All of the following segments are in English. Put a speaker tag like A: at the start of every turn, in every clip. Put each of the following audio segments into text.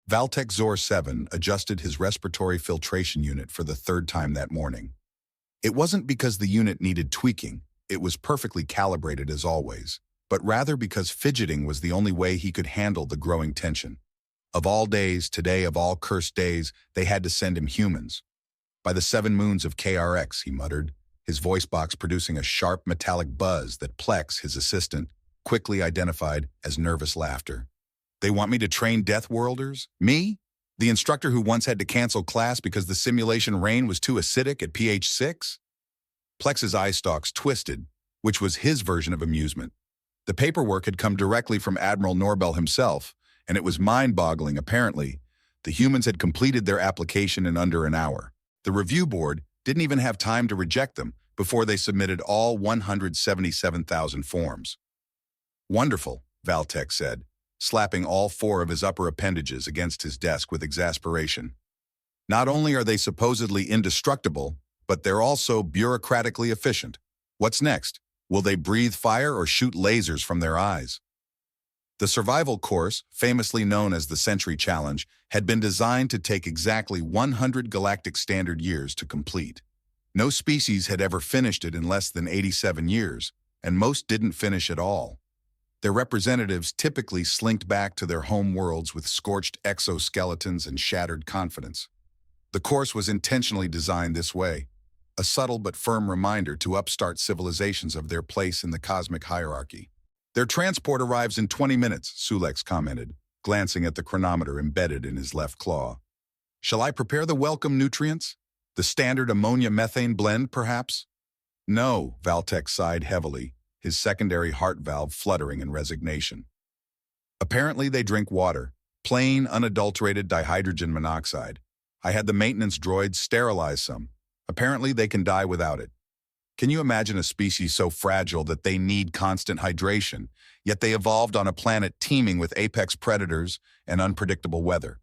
A: Valtech Zor 7 adjusted his respiratory filtration unit for the third time that morning. It wasn't because the unit needed tweaking, it was perfectly calibrated as always, but rather because fidgeting was the only way he could handle the growing tension. Of all days, today of all cursed days, they had to send him humans. By the 7 moons of KRX, he muttered, his voice box producing a sharp metallic buzz that Plex, his assistant, quickly identified as nervous laughter. They want me to train Death Worlders? Me? The instructor who once had to cancel class because the simulation rain was too acidic at pH 6? Plex's eye stalks twisted, which was his version of amusement. The paperwork had come directly from Admiral Norbel himself, and it was mind-boggling, apparently. The humans had completed their application in under an hour. The review board didn't even have time to reject them before they submitted all 177,000 forms. Wonderful, Valtech said, slapping all 4 of his upper appendages against his desk with exasperation. Not only are they supposedly indestructible, but they're also bureaucratically efficient. What's next? Will they breathe fire or shoot lasers from their eyes? The survival course, famously known as the Century Challenge, had been designed to take exactly 100 galactic standard years to complete. No species had ever finished it in less than 87 years, and most didn't finish at all. Their representatives typically slinked back to their home worlds with scorched exoskeletons and shattered confidence. The course was intentionally designed this way, a subtle but firm reminder to upstart civilizations of their place in the cosmic hierarchy. Their transport arrives in 20 minutes, Sulex commented, glancing at the chronometer embedded in his left claw. Shall I prepare the welcome nutrients? The standard ammonia-methane blend, perhaps? No, Valtech sighed heavily, his secondary heart valve fluttering in resignation. Apparently they drink water, plain, unadulterated dihydrogen monoxide. I had the maintenance droids sterilize some. Apparently they can die without it. Can you imagine a species so fragile that they need constant hydration, yet they evolved on a planet teeming with apex predators and unpredictable weather?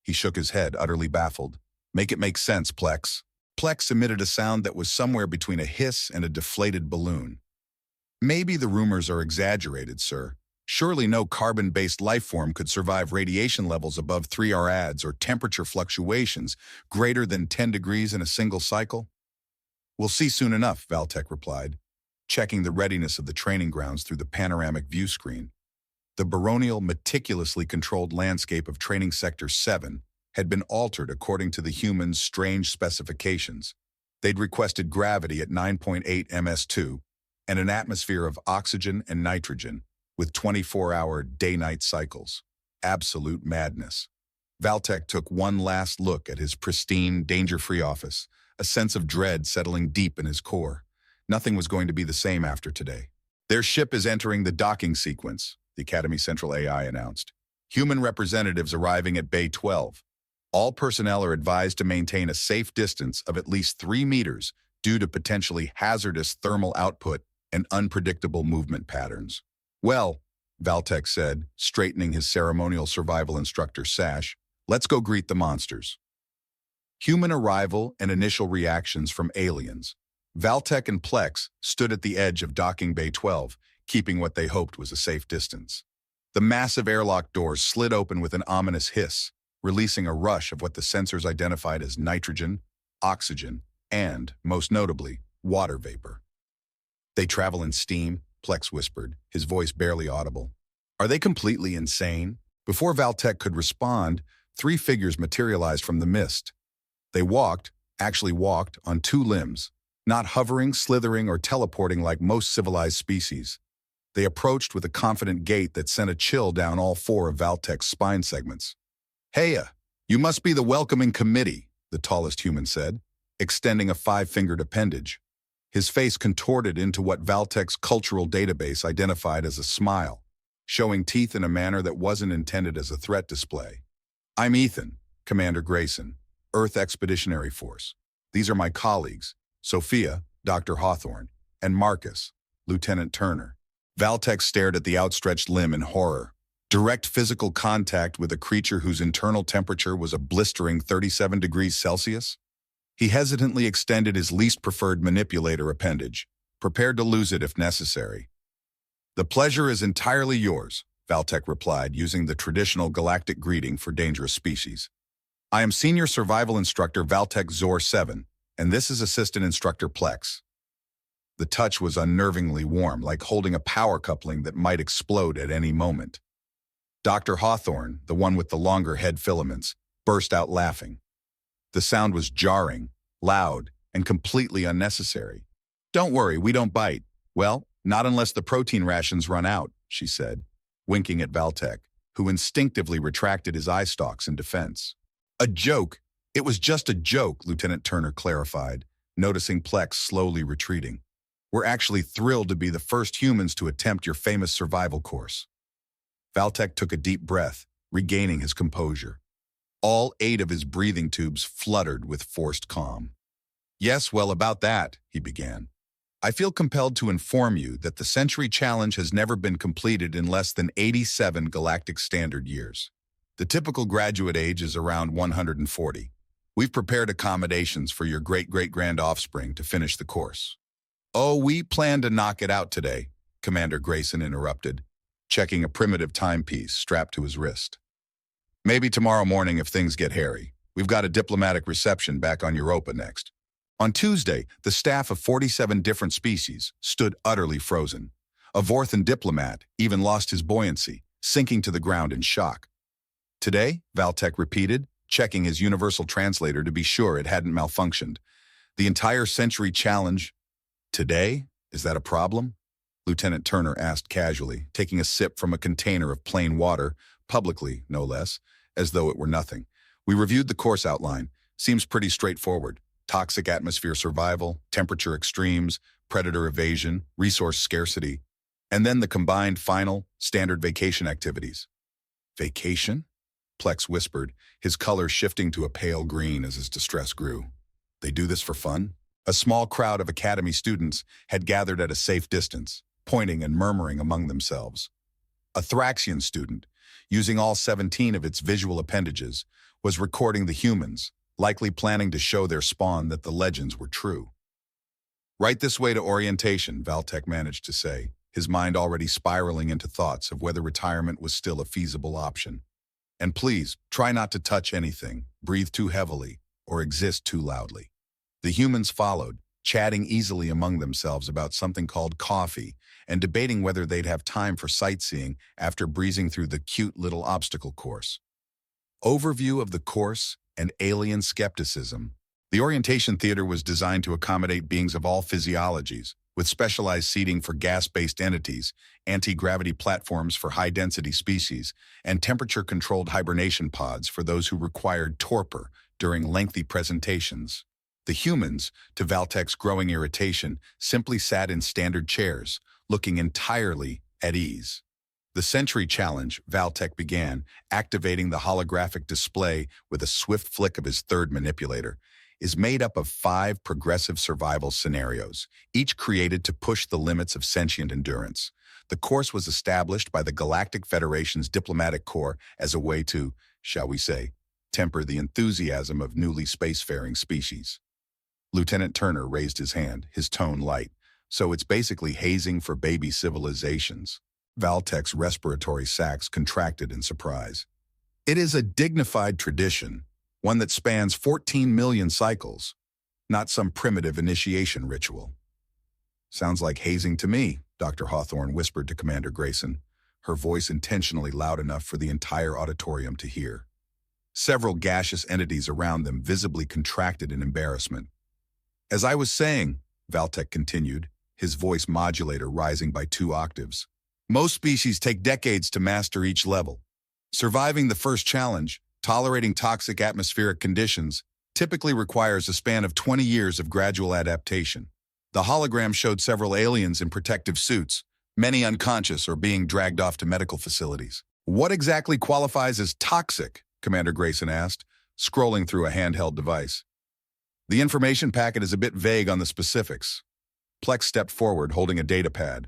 A: He shook his head, utterly baffled. Make it make sense, Plex. Plex emitted a sound that was somewhere between a hiss and a deflated balloon. Maybe the rumors are exaggerated, sir. Surely no carbon-based life form could survive radiation levels above 3 rads or temperature fluctuations greater than 10 degrees in a single cycle. We'll see soon enough, Valtech replied, checking the readiness of the training grounds through the panoramic view screen. The baronial, meticulously controlled landscape of Training Sector 7 had been altered according to the humans' strange specifications. They'd requested gravity at 9.8 ms2 and an atmosphere of oxygen and nitrogen with 24-hour day-night cycles. Absolute madness. Valtech took one last look at his pristine, danger-free office, a sense of dread settling deep in his core. Nothing was going to be the same after today. Their ship is entering the docking sequence, the Academy Central AI announced. Human representatives arriving at Bay 12. All personnel are advised to maintain a safe distance of at least 3 meters due to potentially hazardous thermal output and unpredictable movement patterns. Well, Valtech said, straightening his ceremonial survival instructor sash, let's go greet the monsters. Human arrival and initial reactions from aliens. Valtech and Plex stood at the edge of docking Bay 12, keeping what they hoped was a safe distance. The massive airlock doors slid open with an ominous hiss, releasing a rush of what the sensors identified as nitrogen, oxygen, and, most notably, water vapor. They travel in steam, Plex whispered, his voice barely audible. Are they completely insane? Before Valtech could respond, 3 figures materialized from the mist. They actually walked, on 2 limbs, not hovering, slithering, or teleporting like most civilized species. They approached with a confident gait that sent a chill down all 4 of Valtech's spine segments. Heya, you must be the welcoming committee, the tallest human said, extending a 5-fingered appendage. His face contorted into what Valtech's cultural database identified as a smile, showing teeth in a manner that wasn't intended as a threat display. I'm Ethan, Commander Grayson, Earth Expeditionary Force. These are my colleagues, Sophia, Dr. Hawthorne, and Marcus, Lieutenant Turner. Valtech stared at the outstretched limb in horror. Direct physical contact with a creature whose internal temperature was a blistering 37 degrees Celsius? He hesitantly extended his least preferred manipulator appendage, prepared to lose it if necessary. The pleasure is entirely yours, Valtech replied, using the traditional galactic greeting for dangerous species. I am Senior Survival Instructor Valtech Zor 7, and this is Assistant Instructor Plex. The touch was unnervingly warm, like holding a power coupling that might explode at any moment. Dr. Hawthorne, the one with the longer head filaments, burst out laughing. The sound was jarring, loud, and completely unnecessary. Don't worry, we don't bite. Well, not unless the protein rations run out, she said, winking at Valtech, who instinctively retracted his eye stalks in defense. A joke? It was just a joke, Lieutenant Turner clarified, noticing Plex slowly retreating. We're actually thrilled to be the first humans to attempt your famous survival course. Valtech took a deep breath, regaining his composure. All 8 of his breathing tubes fluttered with forced calm. Yes, well, about that, he began. I feel compelled to inform you that the Century Challenge has never been completed in less than 87 galactic standard years. The typical graduate age is around 140. We've prepared accommodations for your great-great-grand offspring to finish the course. Oh, we plan to knock it out today, Commander Grayson interrupted, checking a primitive timepiece strapped to his wrist. Maybe tomorrow morning if things get hairy. We've got a diplomatic reception back on Europa next. On Tuesday, the staff of 47 different species stood utterly frozen. A Vorthan diplomat even lost his buoyancy, sinking to the ground in shock. Today, Valtech repeated, checking his universal translator to be sure it hadn't malfunctioned. The entire Century Challenge. Today? Is that a problem? Lieutenant Turner asked casually, taking a sip from a container of plain water, publicly, no less, as though it were nothing. We reviewed the course outline. Seems pretty straightforward. Toxic atmosphere survival, temperature extremes, predator evasion, resource scarcity, and then the combined final, standard vacation activities. Vacation? Plex whispered, his color shifting to a pale green as his distress grew. They do this for fun? A small crowd of Academy students had gathered at a safe distance, pointing and murmuring among themselves. A Thraxian student, using all 17 of its visual appendages, was recording the humans, likely planning to show their spawn that the legends were true. Right this way to orientation, Valtech managed to say, his mind already spiraling into thoughts of whether retirement was still a feasible option. And please, try not to touch anything, breathe too heavily, or exist too loudly. The humans followed, chatting easily among themselves about something called coffee and debating whether they'd have time for sightseeing after breezing through the cute little obstacle course. Overview of the course and alien skepticism. The orientation theater was designed to accommodate beings of all physiologies, with specialized seating for gas-based entities, anti-gravity platforms for high-density species, and temperature-controlled hibernation pods for those who required torpor during lengthy presentations. The humans, to Valtech's growing irritation, simply sat in standard chairs, looking entirely at ease. The Century Challenge, Valtech began, activating the holographic display with a swift flick of his third manipulator, is made up of 5 progressive survival scenarios, each created to push the limits of sentient endurance. The course was established by the Galactic Federation's diplomatic corps as a way to, shall we say, temper the enthusiasm of newly spacefaring species. Lieutenant Turner raised his hand, his tone light. So it's basically hazing for baby civilizations. Valtech's respiratory sacs contracted in surprise. It is a dignified tradition, one that spans 14 million cycles, not some primitive initiation ritual. Sounds like hazing to me, Dr. Hawthorne whispered to Commander Grayson, her voice intentionally loud enough for the entire auditorium to hear. Several gaseous entities around them visibly contracted in embarrassment. As I was saying, Valtech continued, his voice modulator rising by 2 octaves, most species take decades to master each level. Surviving the first challenge, tolerating toxic atmospheric conditions, typically requires a span of 20 years of gradual adaptation. The hologram showed several aliens in protective suits, many unconscious or being dragged off to medical facilities. What exactly qualifies as toxic? Commander Grayson asked, scrolling through a handheld device. The information packet is a bit vague on the specifics. Plex stepped forward, holding a data pad.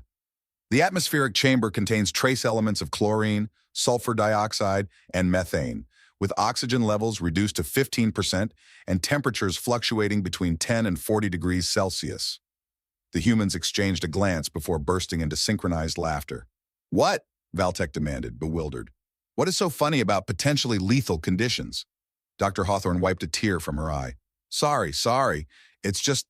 A: The atmospheric chamber contains trace elements of chlorine, sulfur dioxide, and methane, with oxygen levels reduced to 15% and temperatures fluctuating between 10 and 40 degrees Celsius. The humans exchanged a glance before bursting into synchronized laughter. What? Valtech demanded, bewildered. What is so funny about potentially lethal conditions? Dr. Hawthorne wiped a tear from her eye. Sorry. It's just,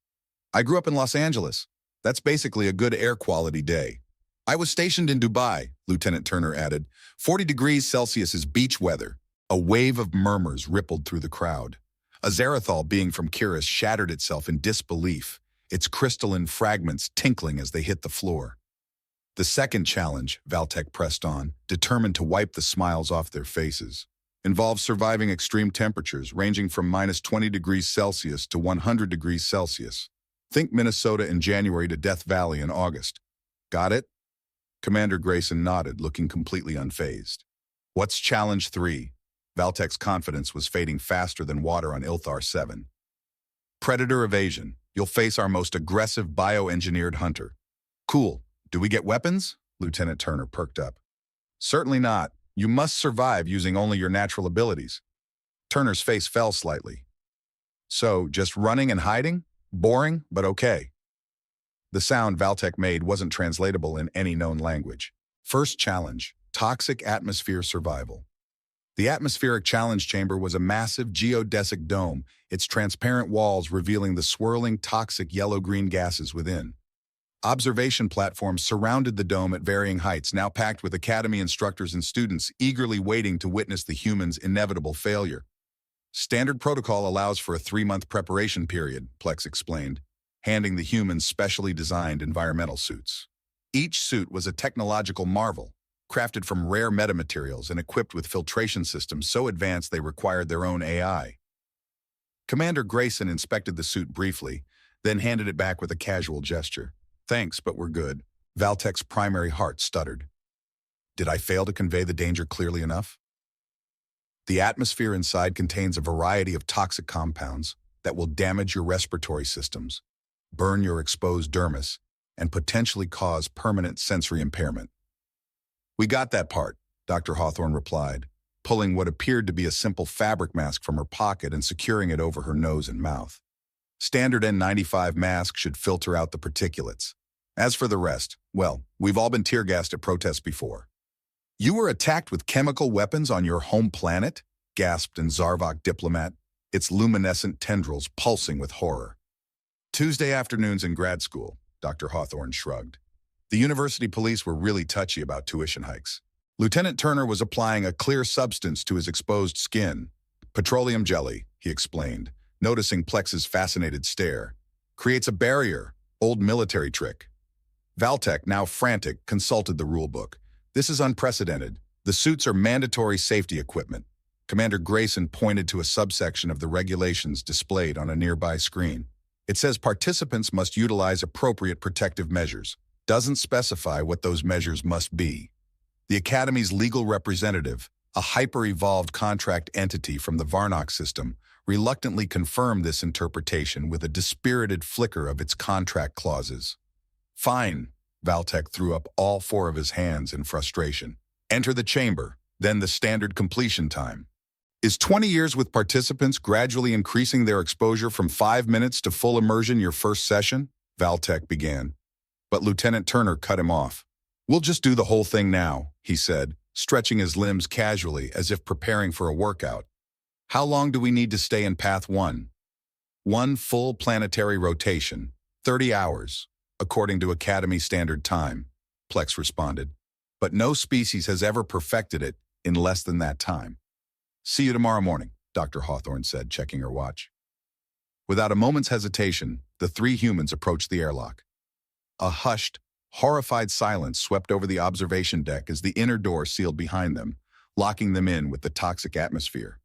A: I grew up in Los Angeles. That's basically a good air quality day. I was stationed in Dubai, Lieutenant Turner added. 40 degrees Celsius is beach weather. A wave of murmurs rippled through the crowd. A Zarathal being from Kiris shattered itself in disbelief, its crystalline fragments tinkling as they hit the floor. The second challenge, Valtech pressed on, determined to wipe the smiles off their faces, involves surviving extreme temperatures ranging from -20 degrees Celsius to 100 degrees Celsius. Think Minnesota in January to Death Valley in August. Got it? Commander Grayson nodded, looking completely unfazed. What's challenge 3? Valtech's confidence was fading faster than water on Ilthar 7. Predator evasion. You'll face our most aggressive bioengineered hunter. Cool. Do we get weapons? Lieutenant Turner perked up. Certainly not. You must survive using only your natural abilities. Turner's face fell slightly. So, just running and hiding? Boring, but okay. The sound Valtech made wasn't translatable in any known language. First challenge, toxic atmosphere survival. The atmospheric challenge chamber was a massive geodesic dome, its transparent walls revealing the swirling toxic yellow-green gases within. Observation platforms surrounded the dome at varying heights, now packed with academy instructors and students eagerly waiting to witness the humans' inevitable failure. Standard protocol allows for a 3-month preparation period, Plex explained, handing the humans specially designed environmental suits. Each suit was a technological marvel, crafted from rare metamaterials and equipped with filtration systems so advanced they required their own AI. Commander Grayson inspected the suit briefly, then handed it back with a casual gesture. Thanks, but we're good. Valtech's primary heart stuttered. Did I fail to convey the danger clearly enough? The atmosphere inside contains a variety of toxic compounds that will damage your respiratory systems, burn your exposed dermis, and potentially cause permanent sensory impairment. We got that part, Dr. Hawthorne replied, pulling what appeared to be a simple fabric mask from her pocket and securing it over her nose and mouth. Standard N95 masks should filter out the particulates. As for the rest, well, we've all been tear gassed at protests before. You were attacked with chemical weapons on your home planet? Gasped an Zarvok diplomat, its luminescent tendrils pulsing with horror. Tuesday afternoons in grad school, Dr. Hawthorne shrugged. The university police were really touchy about tuition hikes. Lieutenant Turner was applying a clear substance to his exposed skin. Petroleum jelly, he explained, noticing Plex's fascinated stare. Creates a barrier, old military trick. Valtech, now frantic, consulted the rulebook. This is unprecedented. The suits are mandatory safety equipment. Commander Grayson pointed to a subsection of the regulations displayed on a nearby screen. It says participants must utilize appropriate protective measures. Doesn't specify what those measures must be. The Academy's legal representative, a hyper-evolved contract entity from the Varnock system, reluctantly confirmed this interpretation with a dispirited flicker of its contract clauses. Fine, Valtech threw up all 4 of his hands in frustration. Enter the chamber, then the standard completion time. Is 20 years with participants gradually increasing their exposure from 5 minutes to full immersion your first session? Valtech began. But Lieutenant Turner cut him off. We'll just do the whole thing now, he said, stretching his limbs casually as if preparing for a workout. How long do we need to stay in Path 1? 1 full planetary rotation, 30 hours, according to Academy Standard Time, Plex responded. But no species has ever perfected it in less than that time. See you tomorrow morning, Dr. Hawthorne said, checking her watch. Without a moment's hesitation, the 3 humans approached the airlock. A hushed, horrified silence swept over the observation deck as the inner door sealed behind them, locking them in with the toxic atmosphere.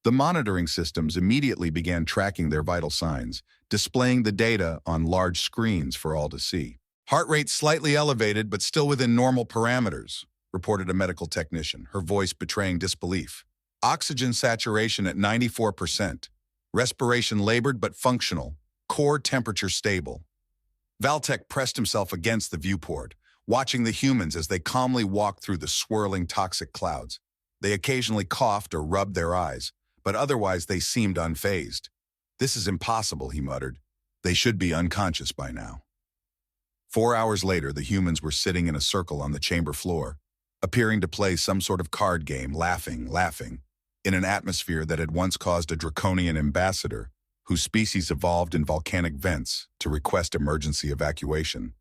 A: The monitoring systems immediately began tracking their vital signs, displaying the data on large screens for all to see. Heart rate slightly elevated but still within normal parameters, reported a medical technician, her voice betraying disbelief. Oxygen saturation at 94%. Respiration labored but functional. Core temperature stable. Valtech pressed himself against the viewport, watching the humans as they calmly walked through the swirling toxic clouds. They occasionally coughed or rubbed their eyes, but otherwise they seemed unfazed. This is impossible, he muttered. They should be unconscious by now. 4 hours later, the humans were sitting in a circle on the chamber floor. appearing to play some sort of card game, laughing, in an atmosphere that had once caused a draconian ambassador whose species evolved in volcanic vents to request emergency evacuation.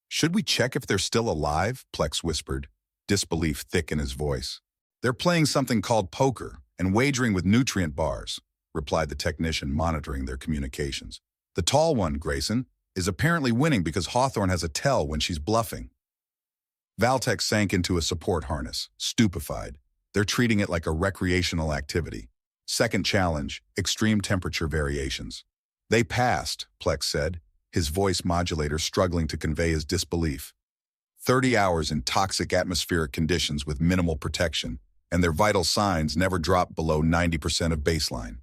A: "Should we check if they're still alive?" Plex whispered, disbelief thick in his voice. "They're playing something called poker and wagering with nutrient bars," replied the technician monitoring their communications. "The tall one, Grayson, is apparently winning because Hawthorne has a tell when she's bluffing." Valtech sank into a support harness, stupefied. They're treating it like a recreational activity. Second challenge, extreme temperature variations. "They passed," Plex said, his voice modulator struggling to convey his disbelief. 30 hours in toxic atmospheric conditions with minimal protection, and their vital signs never dropped below 90% of baseline.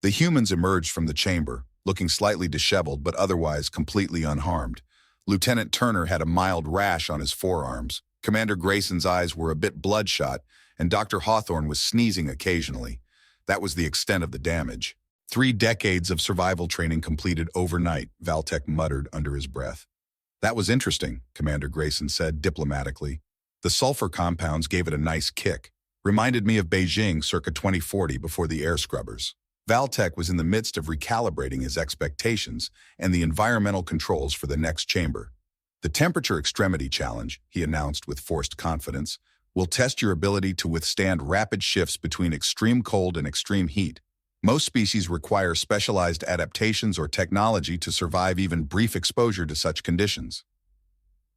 A: The humans emerged from the chamber, looking slightly disheveled but otherwise completely unharmed. Lieutenant Turner had a mild rash on his forearms. Commander Grayson's eyes were a bit bloodshot, and Dr. Hawthorne was sneezing occasionally. That was the extent of the damage. 3 decades of survival training completed overnight, Valtech muttered under his breath. "That was interesting," Commander Grayson said diplomatically. "The sulfur compounds gave it a nice kick. Reminded me of Beijing circa 2040 before the air scrubbers." Valtech was in the midst of recalibrating his expectations and the environmental controls for the next chamber. "The temperature extremity challenge," he announced with forced confidence, "will test your ability to withstand rapid shifts between extreme cold and extreme heat. Most species require specialized adaptations or technology to survive even brief exposure to such conditions."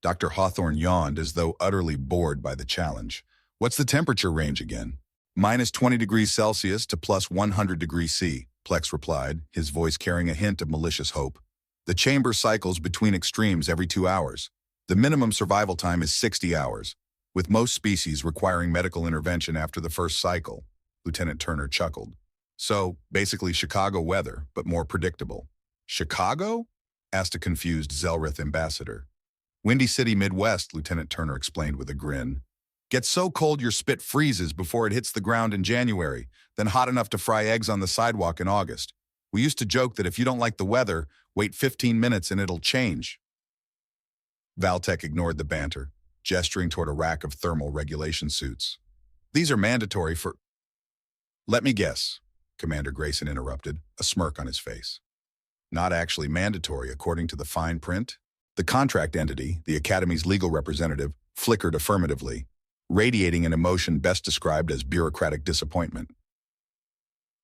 A: Dr. Hawthorne yawned as though utterly bored by the challenge. "What's the temperature range again?" "-20 degrees Celsius to plus 100 degrees C, Plex replied, his voice carrying a hint of malicious hope. "The chamber cycles between extremes every 2 hours. The minimum survival time is 60 hours, with most species requiring medical intervention after the first cycle," Lieutenant Turner chuckled. "So, basically Chicago weather, but more predictable." "Chicago?" asked a confused Zelrith ambassador. "Windy City, Midwest," Lieutenant Turner explained with a grin. "Gets so cold your spit freezes before it hits the ground in January, then hot enough to fry eggs on the sidewalk in August. We used to joke that if you don't like the weather, wait 15 minutes and it'll change." Valtech ignored the banter, gesturing toward a rack of thermal regulation suits. "These are mandatory for—" "Let me guess," Commander Grayson interrupted, a smirk on his face. "Not actually mandatory according to the fine print?" The contract entity, the Academy's legal representative, flickered affirmatively, radiating an emotion best described as bureaucratic disappointment.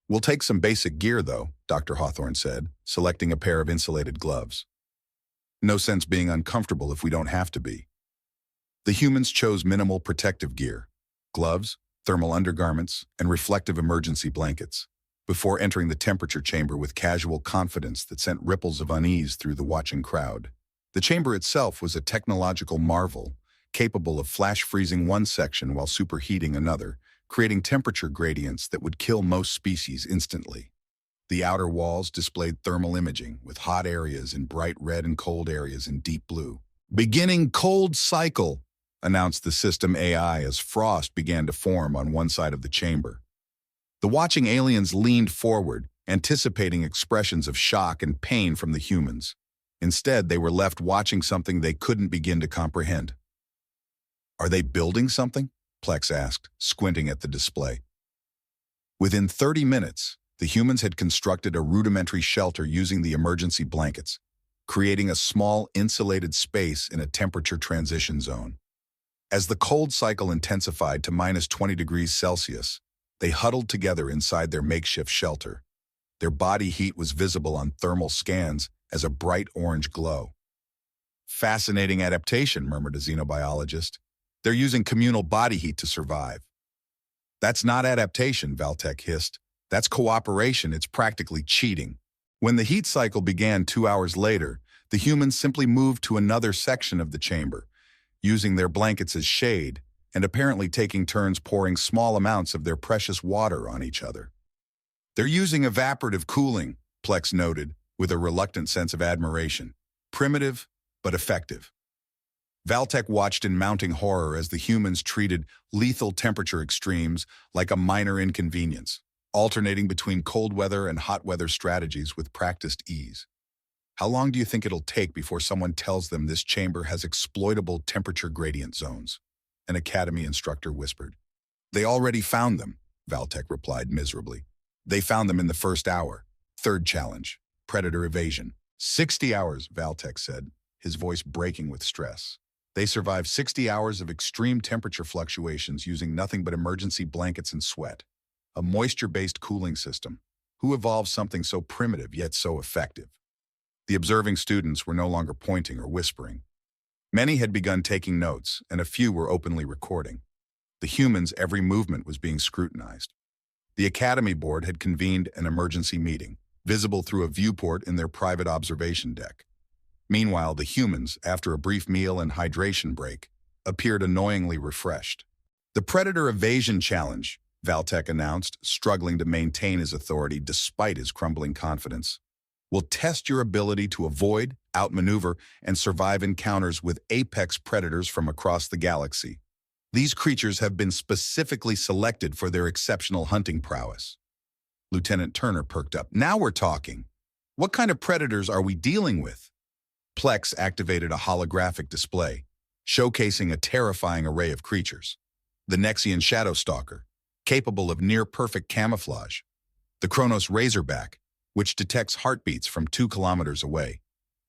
A: "We'll take some basic gear, though," Dr. Hawthorne said, selecting a pair of insulated gloves. "No sense being uncomfortable if we don't have to be." The humans chose minimal protective gear, gloves, thermal undergarments, and reflective emergency blankets, before entering the temperature chamber with casual confidence that sent ripples of unease through the watching crowd. The chamber itself was a technological marvel, capable of flash freezing one section while superheating another, creating temperature gradients that would kill most species instantly. The outer walls displayed thermal imaging, with hot areas in bright red and cold areas in deep blue. "Beginning cold cycle," announced the system AI as frost began to form on one side of the chamber. The watching aliens leaned forward, anticipating expressions of shock and pain from the humans. Instead, they were left watching something they couldn't begin to comprehend. "Are they building something?" Plex asked, squinting at the display. Within 30 minutes, the humans had constructed a rudimentary shelter using the emergency blankets, creating a small insulated space in a temperature transition zone. As the cold cycle intensified to -20 degrees Celsius, they huddled together inside their makeshift shelter. Their body heat was visible on thermal scans as a bright orange glow. "Fascinating adaptation," murmured a xenobiologist. "They're using communal body heat to survive." "That's not adaptation," Valtech hissed. "That's cooperation. It's practically cheating." When the heat cycle began 2 hours later, the humans simply moved to another section of the chamber, using their blankets as shade, and apparently taking turns pouring small amounts of their precious water on each other. "They're using evaporative cooling," Plex noted, with a reluctant sense of admiration. "Primitive, but effective." Valtech watched in mounting horror as the humans treated lethal temperature extremes like a minor inconvenience, alternating between cold weather and hot weather strategies with practiced ease. "How long do you think it'll take before someone tells them this chamber has exploitable temperature gradient zones?" an academy instructor whispered. They already found them, Valtech replied miserably. They found them in the first hour. Third challenge, predator evasion. 60 hours, Valtech said, his voice breaking with stress. They survived 60 hours of extreme temperature fluctuations using nothing but emergency blankets and sweat. A moisture-based cooling system. Who evolved something so primitive yet so effective? The observing students were no longer pointing or whispering. Many had begun taking notes, and a few were openly recording. The humans' every movement was being scrutinized. The Academy Board had convened an emergency meeting, visible through a viewport in their private observation deck. Meanwhile, the humans, after a brief meal and hydration break, appeared annoyingly refreshed. The Predator Evasion Challenge, Valtech announced, struggling to maintain his authority despite his crumbling confidence, will test your ability to avoid, outmaneuver, and survive encounters with apex predators from across the galaxy. These creatures have been specifically selected for their exceptional hunting prowess. Lieutenant Turner perked up. Now we're talking. What kind of predators are we dealing with? Plex activated a holographic display, showcasing a terrifying array of creatures. The Nexian Shadowstalker, capable of near-perfect camouflage. The Kronos Razorback, which detects heartbeats from 2 kilometers away.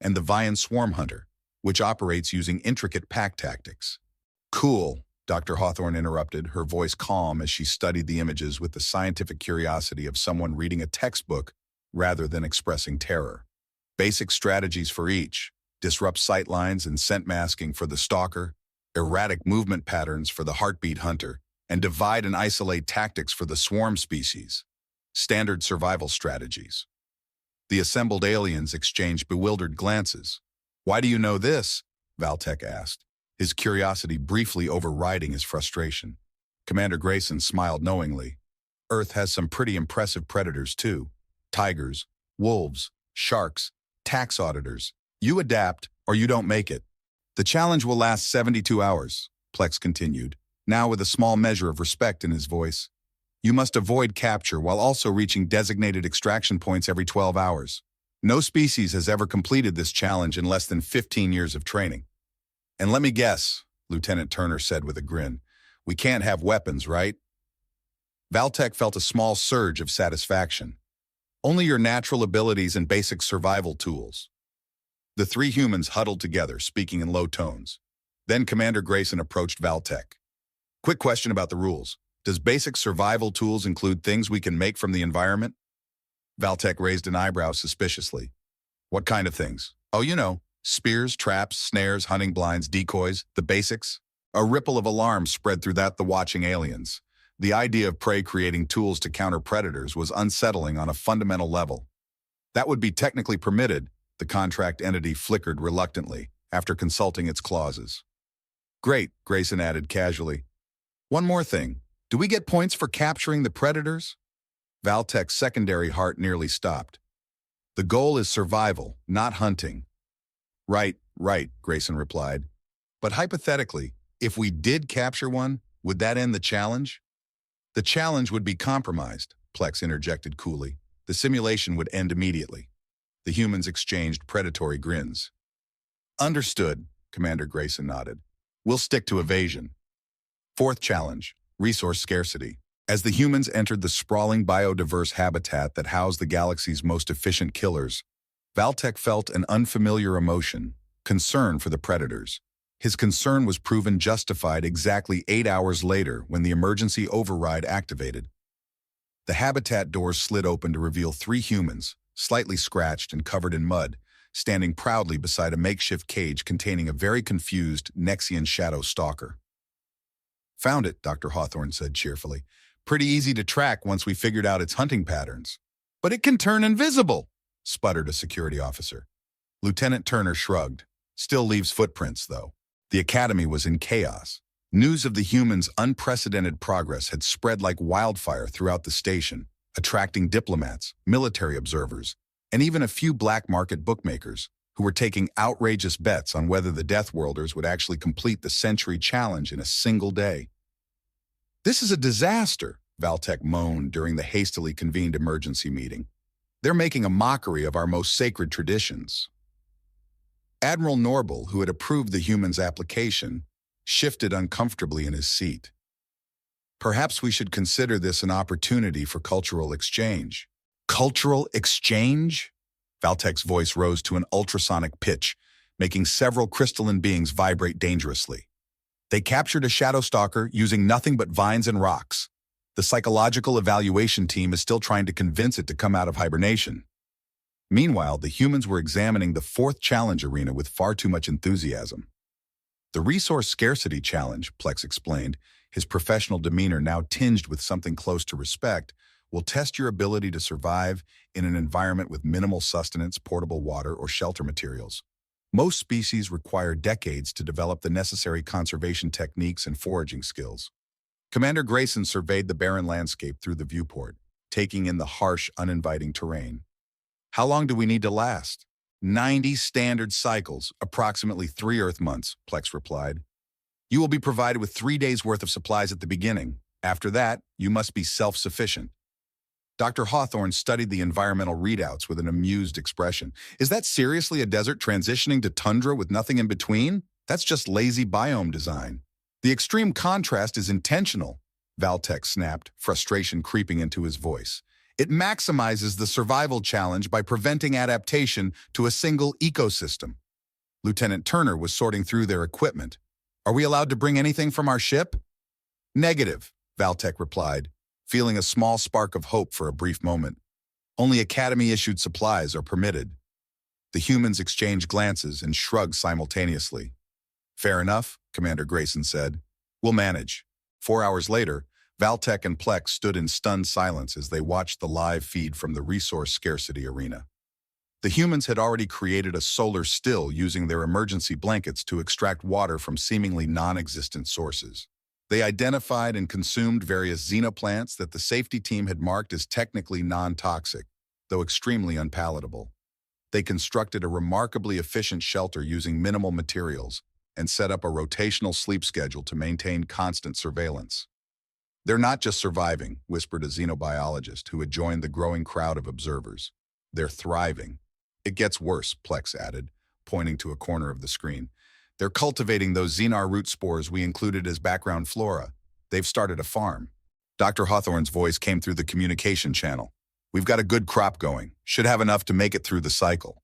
A: And the Vian Swarm Hunter, which operates using intricate pack tactics. Cool, Dr. Hawthorne interrupted, her voice calm as she studied the images with the scientific curiosity of someone reading a textbook rather than expressing terror. Basic strategies for each: disrupt sight lines and scent masking for the stalker, erratic movement patterns for the heartbeat hunter, and divide and isolate tactics for the swarm species. Standard survival strategies. The assembled aliens exchanged bewildered glances. Why do you know this? Valtech asked, his curiosity briefly overriding his frustration. Commander Grayson smiled knowingly. Earth has some pretty impressive predators too. Tigers, wolves, sharks, tax auditors. You adapt or you don't make it. The challenge will last 72 hours, Plex continued, now with a small measure of respect in his voice. You must avoid capture while also reaching designated extraction points every 12 hours. No species has ever completed this challenge in less than 15 years of training. And let me guess, Lieutenant Turner said with a grin, we can't have weapons, right? Valtech felt a small surge of satisfaction. Only your natural abilities and basic survival tools. The 3 humans huddled together, speaking in low tones. Then Commander Grayson approached Valtech. Quick question about the rules. Does basic survival tools include things we can make from the environment? Valtech raised an eyebrow suspiciously. What kind of things? Oh, you know, spears, traps, snares, hunting blinds, decoys, the basics. A ripple of alarm spread through the watching aliens. The idea of prey creating tools to counter predators was unsettling on a fundamental level. That would be technically permitted, the contract entity flickered reluctantly after consulting its clauses. Great, Grayson added casually. One more thing. Do we get points for capturing the predators? Valtech's secondary heart nearly stopped. The goal is survival, not hunting. Right, Grayson replied. But hypothetically, if we did capture one, would that end the challenge? The challenge would be compromised, Plex interjected coolly. The simulation would end immediately. The humans exchanged predatory grins. Understood, Commander Grayson nodded. We'll stick to evasion. Fourth challenge. Resource scarcity. As the humans entered the sprawling biodiverse habitat that housed the galaxy's most efficient killers, Valtech felt an unfamiliar emotion, concern for the predators. His concern was proven justified exactly 8 hours later when the emergency override activated. The habitat doors slid open to reveal 3 humans, slightly scratched and covered in mud, standing proudly beside a makeshift cage containing a very confused Nexian shadow stalker. Found it, Dr. Hawthorne said cheerfully. Pretty easy to track once we figured out its hunting patterns. But it can turn invisible, sputtered a security officer. Lieutenant Turner shrugged. Still leaves footprints, though. The academy was in chaos. News of the humans' unprecedented progress had spread like wildfire throughout the station, attracting diplomats, military observers, and even a few black market bookmakers who were taking outrageous bets on whether the Deathworlders would actually complete the Century Challenge in a single day. This is a disaster, Valtech moaned during the hastily convened emergency meeting. They're making a mockery of our most sacred traditions. Admiral Norble, who had approved the humans' application, shifted uncomfortably in his seat. Perhaps we should consider this an opportunity for cultural exchange. Cultural exchange? Valtek's voice rose to an ultrasonic pitch, making several crystalline beings vibrate dangerously. They captured a shadow stalker using nothing but vines and rocks. The psychological evaluation team is still trying to convince it to come out of hibernation. Meanwhile, the humans were examining the fourth challenge arena with far too much enthusiasm. The resource scarcity challenge, Plex explained, his professional demeanor now tinged with something close to respect, will test your ability to survive in an environment with minimal sustenance, portable water, or shelter materials. Most species require decades to develop the necessary conservation techniques and foraging skills. Commander Grayson surveyed the barren landscape through the viewport, taking in the harsh, uninviting terrain. How long do we need to last? 90 standard cycles, approximately 3 Earth months, Plex replied. You will be provided with 3 days' worth of supplies at the beginning. After that, you must be self-sufficient. Dr. Hawthorne studied the environmental readouts with an amused expression. Is that seriously a desert transitioning to tundra with nothing in between? That's just lazy biome design. The extreme contrast is intentional, Valtek snapped, frustration creeping into his voice. It maximizes the survival challenge by preventing adaptation to a single ecosystem. Lieutenant Turner was sorting through their equipment. Are we allowed to bring anything from our ship? Negative, Valtek replied, feeling a small spark of hope for a brief moment. Only Academy-issued supplies are permitted. The humans exchanged glances and shrugged simultaneously. Fair enough, Commander Grayson said. We'll manage. 4 hours later, Valtek and Plex stood in stunned silence as they watched the live feed from the resource scarcity arena. The humans had already created a solar still using their emergency blankets to extract water from seemingly non-existent sources. They identified and consumed various xenoplants that the safety team had marked as technically non-toxic, though extremely unpalatable. They constructed a remarkably efficient shelter using minimal materials and set up a rotational sleep schedule to maintain constant surveillance. They're not just surviving, whispered a xenobiologist who had joined the growing crowd of observers. They're thriving. It gets worse, Plex added, pointing to a corner of the screen. They're cultivating those xenar root spores we included as background flora. They've started a farm. Dr. Hawthorne's voice came through the communication channel. We've got a good crop going. Should have enough to make it through the cycle.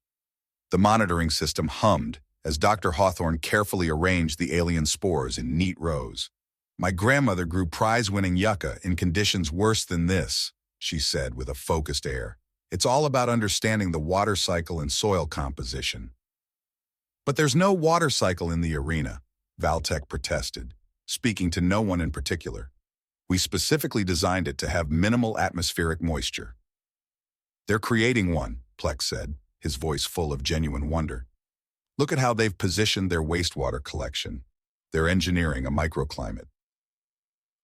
A: The monitoring system hummed as Dr. Hawthorne carefully arranged the alien spores in neat rows. My grandmother grew prize-winning yucca in conditions worse than this, she said with a focused air. It's all about understanding the water cycle and soil composition. But there's no water cycle in the arena, Valtek protested, speaking to no one in particular. We specifically designed it to have minimal atmospheric moisture. They're creating one, Plex said, his voice full of genuine wonder. Look at how they've positioned their wastewater collection. They're engineering a microclimate.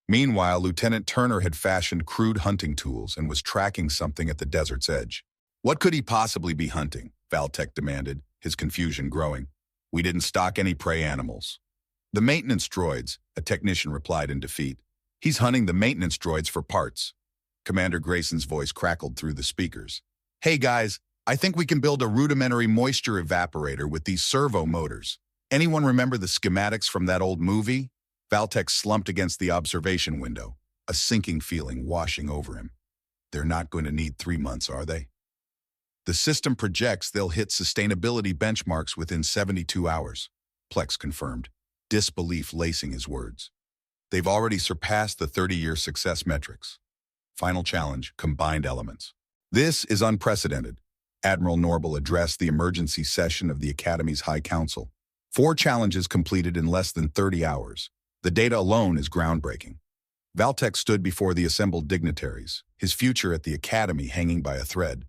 A: Meanwhile, Lieutenant Turner had fashioned crude hunting tools and was tracking something at the desert's edge. What could he possibly be hunting? Valtek demanded, his confusion growing. We didn't stock any prey animals. The maintenance droids, a technician replied in defeat. He's hunting the maintenance droids for parts. Commander Grayson's voice crackled through the speakers. Hey guys, I think we can build a rudimentary moisture evaporator with these servo motors. Anyone remember the schematics from that old movie? Valtek slumped against the observation window, a sinking feeling washing over him. They're not going to need 3 months, are they? The system projects they'll hit sustainability benchmarks within 72 hours, Plex confirmed, disbelief lacing his words. They've already surpassed the 30-year success metrics. Final challenge, combined elements. This is unprecedented. Admiral Norbel addressed the emergency session of the Academy's High Council. 4 challenges completed in less than 30 hours. The data alone is groundbreaking. Valtek stood before the assembled dignitaries, his future at the Academy hanging by a thread.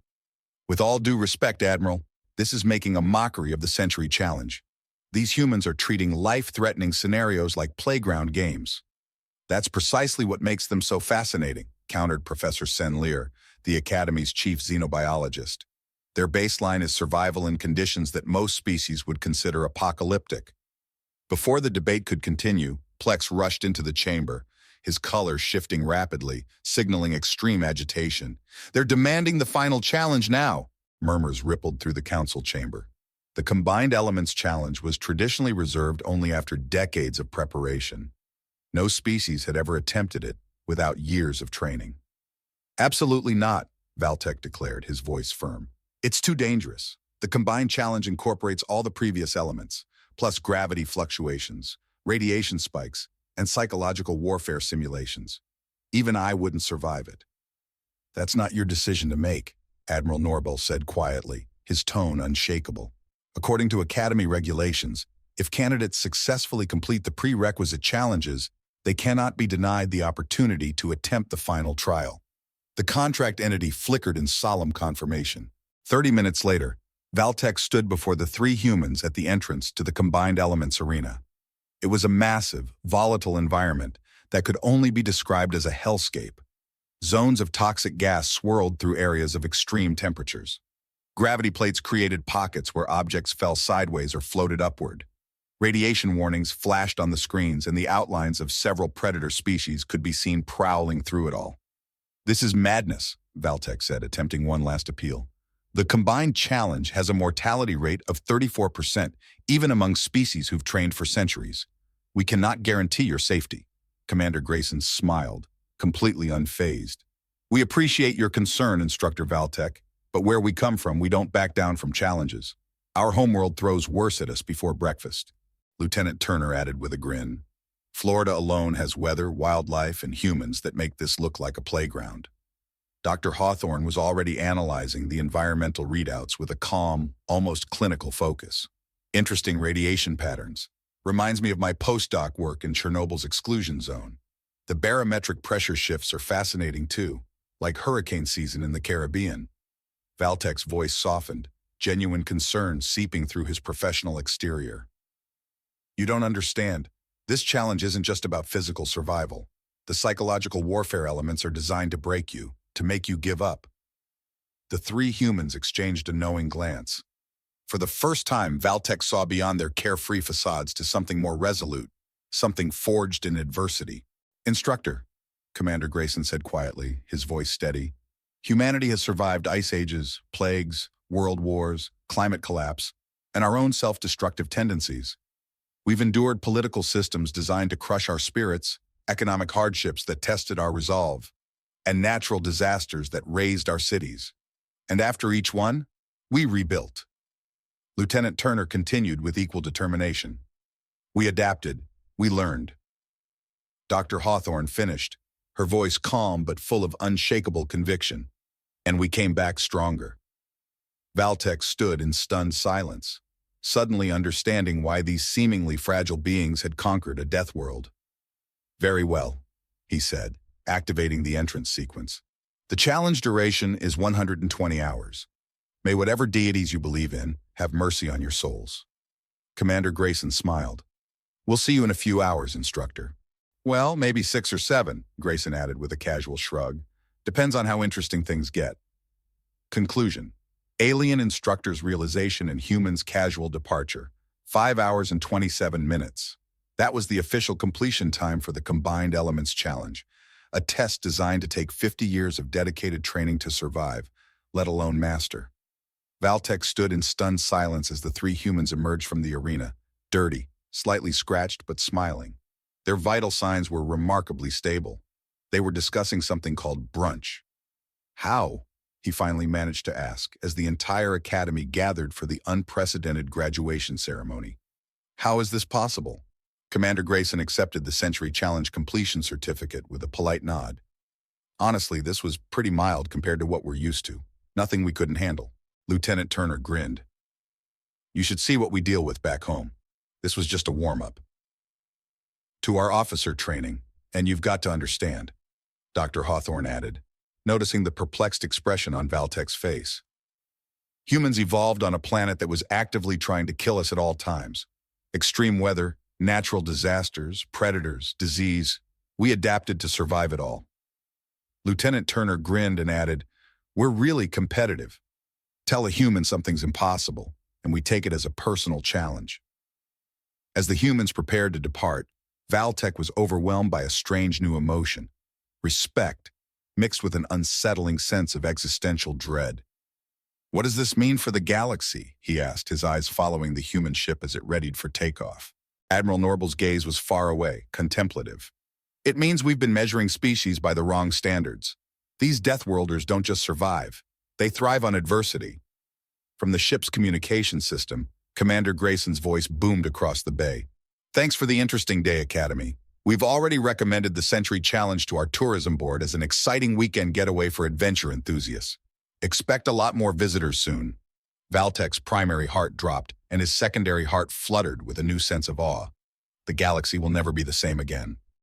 A: With all due respect, Admiral, this is making a mockery of the Century Challenge. These humans are treating life-threatening scenarios like playground games. That's precisely what makes them so fascinating, countered Professor Sen Lear, the Academy's chief xenobiologist. Their baseline is survival in conditions that most species would consider apocalyptic. Before the debate could continue, Plex rushed into the chamber, his color shifting rapidly, signaling extreme agitation. They're demanding the final challenge now, murmurs rippled through the council chamber. The Combined Elements Challenge was traditionally reserved only after decades of preparation. No species had ever attempted it without years of training. Absolutely not, Valtech declared, his voice firm. It's too dangerous. The Combined Challenge incorporates all the previous elements, plus gravity fluctuations, radiation spikes, and psychological warfare simulations. Even I wouldn't survive it. That's not your decision to make, Admiral Norbel said quietly, his tone unshakable. According to Academy regulations, if candidates successfully complete the prerequisite challenges, they cannot be denied the opportunity to attempt the final trial. The contract entity flickered in solemn confirmation. 30 minutes later, Valtech stood before the three humans at the entrance to the Combined Elements arena. It was a massive, volatile environment that could only be described as a hellscape. Zones of toxic gas swirled through areas of extreme temperatures. Gravity plates created pockets where objects fell sideways or floated upward. Radiation warnings flashed on the screens, and the outlines of several predator species could be seen prowling through it all. "This is madness," Valtech said, attempting one last appeal. "The Combined Challenge has a mortality rate of 34%, even among species who've trained for centuries. We cannot guarantee your safety." Commander Grayson smiled, completely unfazed. "We appreciate your concern, Instructor Valtech, but where we come from, we don't back down from challenges. Our homeworld throws worse at us before breakfast." Lieutenant Turner added with a grin. "Florida alone has weather, wildlife, and humans that make this look like a playground." Dr. Hawthorne was already analyzing the environmental readouts with a calm, almost clinical focus. "Interesting radiation patterns. Reminds me of my postdoc work in Chernobyl's exclusion zone. The barometric pressure shifts are fascinating too, like hurricane season in the Caribbean." Valtech's voice softened, genuine concern seeping through his professional exterior. "You don't understand. This challenge isn't just about physical survival. The psychological warfare elements are designed to break you, to make you give up." The three humans exchanged a knowing glance. For the first time, Valtech saw beyond their carefree facades to something more resolute, something forged in adversity. "Instructor," Commander Grayson said quietly, his voice steady, "humanity has survived ice ages, plagues, world wars, climate collapse, and our own self-destructive tendencies. We've endured political systems designed to crush our spirits, economic hardships that tested our resolve, and natural disasters that razed our cities. And after each one, we rebuilt." Lieutenant Turner continued with equal determination. "We adapted. We learned." Dr. Hawthorne finished, her voice calm but full of unshakable conviction. "And we came back stronger." Valtech stood in stunned silence, suddenly understanding why these seemingly fragile beings had conquered a death world. "Very well," he said, activating the entrance sequence. "The challenge duration is 120 hours. May whatever deities you believe in have mercy on your souls." Commander Grayson smiled. "We'll see you in a few hours, Instructor." "Well, maybe 6 or 7, Grayson added with a casual shrug. "Depends on how interesting things get." Conclusion. Alien Instructor's realization and humans' casual departure. 5 hours and 27 minutes. That was the official completion time for the Combined Elements Challenge, a test designed to take 50 years of dedicated training to survive, let alone master. Valtech stood in stunned silence as the three humans emerged from the arena, dirty, slightly scratched but smiling. Their vital signs were remarkably stable. They were discussing something called brunch. "How?" he finally managed to ask, as the entire academy gathered for the unprecedented graduation ceremony. "How is this possible?" Commander Grayson accepted the Century Challenge completion certificate with a polite nod. "Honestly, this was pretty mild compared to what we're used to. Nothing we couldn't handle." Lieutenant Turner grinned. "You should see what we deal with back home. This was just a warm-up to our officer training, and you've got to understand," Dr. Hawthorne added, noticing the perplexed expression on Valtech's face. "Humans evolved on a planet that was actively trying to kill us at all times. Extreme weather, natural disasters, predators, disease. We adapted to survive it all." Lieutenant Turner grinned and added, "We're really competitive. Tell a human something's impossible, and we take it as a personal challenge." As the humans prepared to depart, Valtech was overwhelmed by a strange new emotion, respect, mixed with an unsettling sense of existential dread. What does this mean for the galaxy? He asked, his eyes following the human ship as it readied for takeoff. Admiral Norble's gaze was far away, contemplative. It means we've been measuring species by the wrong standards. These Deathworlders don't just survive. They thrive on adversity. From the ship's communication system, Commander Grayson's voice boomed across the bay. Thanks for the interesting day, Academy. We've already recommended the Century Challenge to our tourism board as an exciting weekend getaway for adventure enthusiasts. Expect a lot more visitors soon. Valtek's primary heart dropped, and his secondary heart fluttered with a new sense of awe. The galaxy will never be the same again.